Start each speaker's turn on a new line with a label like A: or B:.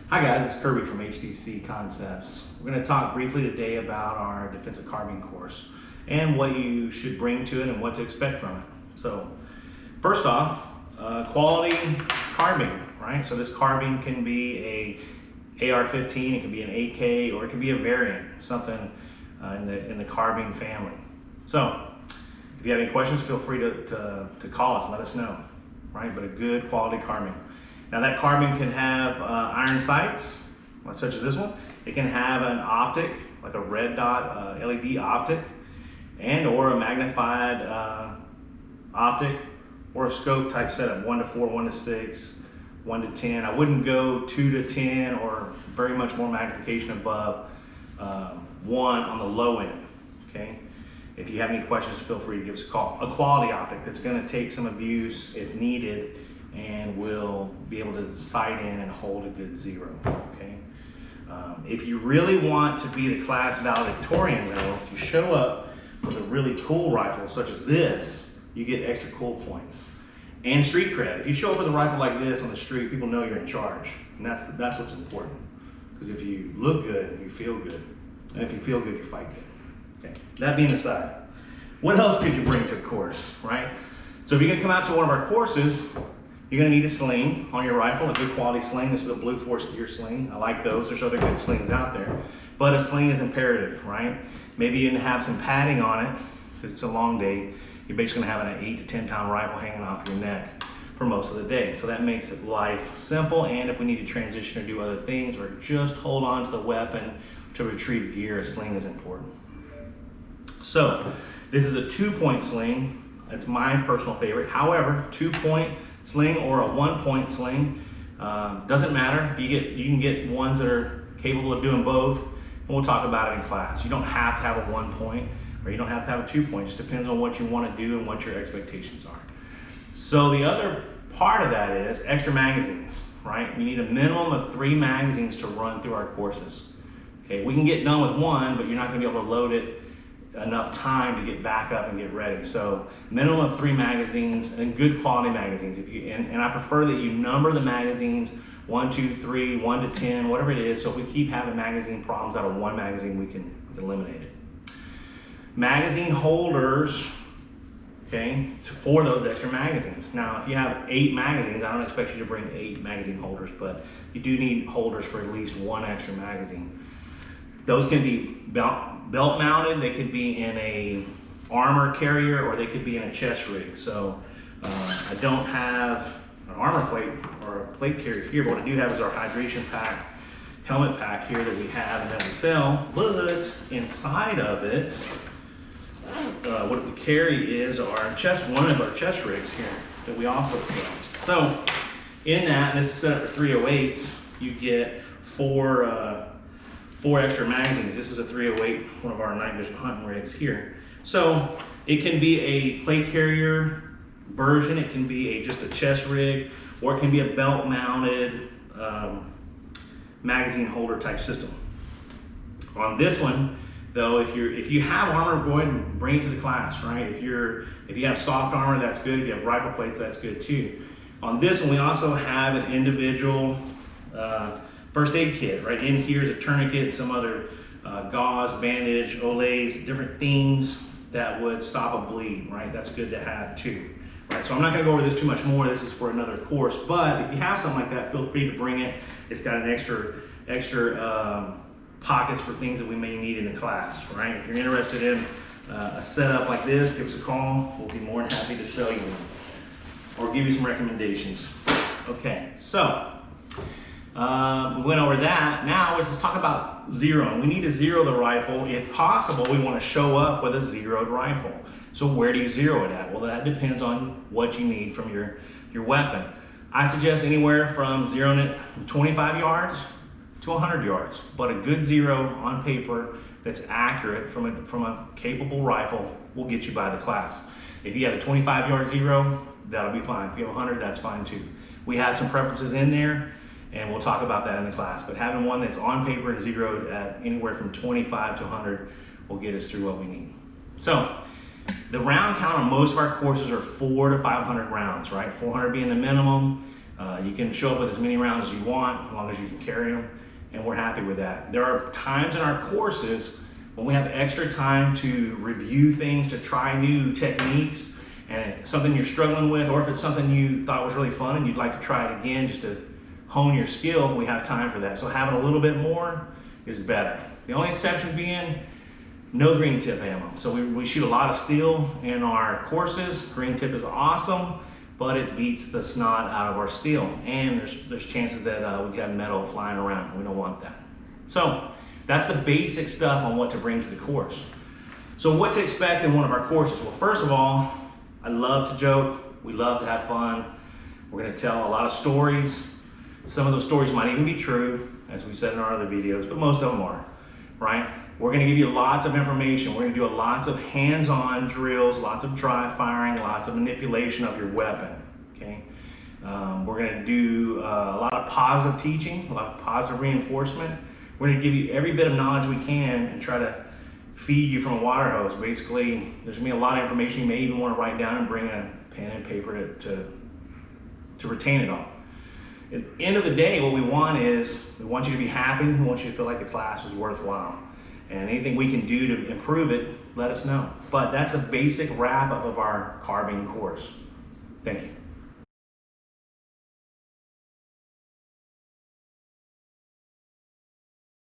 A: Hi guys, it's Kirby from HDC Concepts. We're going to talk briefly today about our defensive carbine course and what you should bring to it and what to expect from it. So first off, quality carbine, right? So this carbine can be a AR-15, it can be an AK, or it can be a variant, something in the carbine family. So if you have any questions, feel free to call us and let us know, right? But a good quality carbine. Now that carbine can have iron sights, such as this one. It can have an optic, like a red dot LED optic, and or a magnified optic, or a scope type setup, 1 to 4, 1 to 6, 1 to 10. I wouldn't go 2 to 10 or very much more magnification above 1 on the low end, okay? If you have any questions, feel free to give us a call. A quality optic that's gonna take some abuse if needed and will be able to sight in and hold a good zero, okay? If you really want to be the class valedictorian though, if you show up with a really cool rifle such as this, you get extra cool points and street cred. If you show up with a rifle like this on the street, people know you're in charge, and that's what's important. Because if you look good, you feel good, and if you feel good, you fight good. Okay. That being aside, what else could you bring to a course, right? So if you're gonna come out to one of our courses, you're gonna need a sling on your rifle, a good quality sling. This is a Blue Force Gear sling. I like those. There's other good slings out there, but a sling is imperative, right? Maybe you can have some padding on it because it's a long day. You're basically gonna have an 8 to 10 pound rifle hanging off your neck for most of the day. So that makes it life simple. And if we need to transition or do other things or just hold on to the weapon to retrieve gear, a sling is important. So this is a 2-point sling. It's my personal favorite. However, 2-point sling or a 1-point sling, doesn't matter. You can get ones that are capable of doing both, and we'll talk about it in class. You don't have to have a 1-point or you don't have to have a 2-point. It just depends on what you want to do and what your expectations are. So the other part of that is extra magazines, right? You need a minimum of 3 magazines to run through our courses. Okay, we can get done with 1, but you're not going to be able to load it enough time to get back up and get ready. So minimum of 3 magazines and good quality magazines. And I prefer that you number the magazines 1, 2, 3, 1 to 10, whatever it is. So if we keep having magazine problems out of 1 magazine, we can eliminate it. Magazine holders, okay, for those extra magazines. Now, if you have 8 magazines, I don't expect you to bring 8 magazine holders, but you do need holders for at least 1 extra magazine. Those can be belt mounted, they could be in a armor carrier, or they could be in a chest rig. So I don't have an armor plate or a plate carrier here, but what I do have is our hydration pack, helmet pack here that we have and that we sell. But inside of it, what we carry is our one of our chest rigs here that we also sell. So in that, and this is set up for 308s, you get 4 extra magazines. This is a 308, one of our night vision hunting rigs here. So it can be a plate carrier version, it can be just a chest rig, or it can be a belt mounted magazine holder type system. On this one though, if you have armor, go ahead and bring it to the class, right? If you have soft armor, that's good. If you have rifle plates, that's good too. On this one, we also have an individual first aid kit. Right in here is a tourniquet, some other gauze, bandage, olays, different things that would stop a bleed, right? That's good to have too, right? So I'm not gonna go over this too much more. This is for another course, but if you have something like that, feel free to bring it. It's got an extra pockets for things that we may need in the class, right? If you're interested in a setup like this, give us a call. We'll be more than happy to sell you one or give you some recommendations. Okay, so we went over that. Now let's just talk about zeroing. We need to zero the rifle. If possible, we want to show up with a zeroed rifle. So where do you zero it at? Well, that depends on what you need from your weapon. I suggest anywhere from zeroing it from 25 yards to 100 yards, but a good zero on paper that's accurate from a capable rifle will get you by the class. If you have a 25-yard zero, that'll be fine. If you have 100, that's fine too. We have some preferences in there, and we'll talk about that in the class, but having one that's on paper and zeroed at anywhere from 25 to 100 will get us through what we need. So the round count on most of our courses are 400 to 500 rounds, right? 400 being the minimum, You can show up with as many rounds as you want, as long as you can carry them, and we're happy with that. There are times in our courses when we have extra time to review things, to try new techniques, and it's something you're struggling with, or if it's something you thought was really fun and you'd like to try it again just to hone your skill, we have time for that. So having a little bit more is better. The only exception being no green tip ammo. So we shoot a lot of steel in our courses. Green tip is awesome, but it beats the snot out of our steel. And there's chances that we could have metal flying around. We don't want that. So that's the basic stuff on what to bring to the course. So what to expect in one of our courses? Well, first of all, I love to joke. We love to have fun. We're gonna tell a lot of stories. Some of those stories might even be true, as we said in our other videos, but most of them are, right? We're gonna give you lots of information. We're gonna do lots of hands-on drills, lots of dry firing, lots of manipulation of your weapon, okay? We're gonna do a lot of positive teaching, a lot of positive reinforcement. We're gonna give you every bit of knowledge we can and try to feed you from a water hose. Basically, there's gonna be a lot of information you may even wanna write down and bring a pen and paper to retain it all. At the end of the day, what we want is, we want you to be happy, we want you to feel like the class was worthwhile. And anything we can do to improve it, let us know. But that's a basic wrap up of our carbine course. Thank you.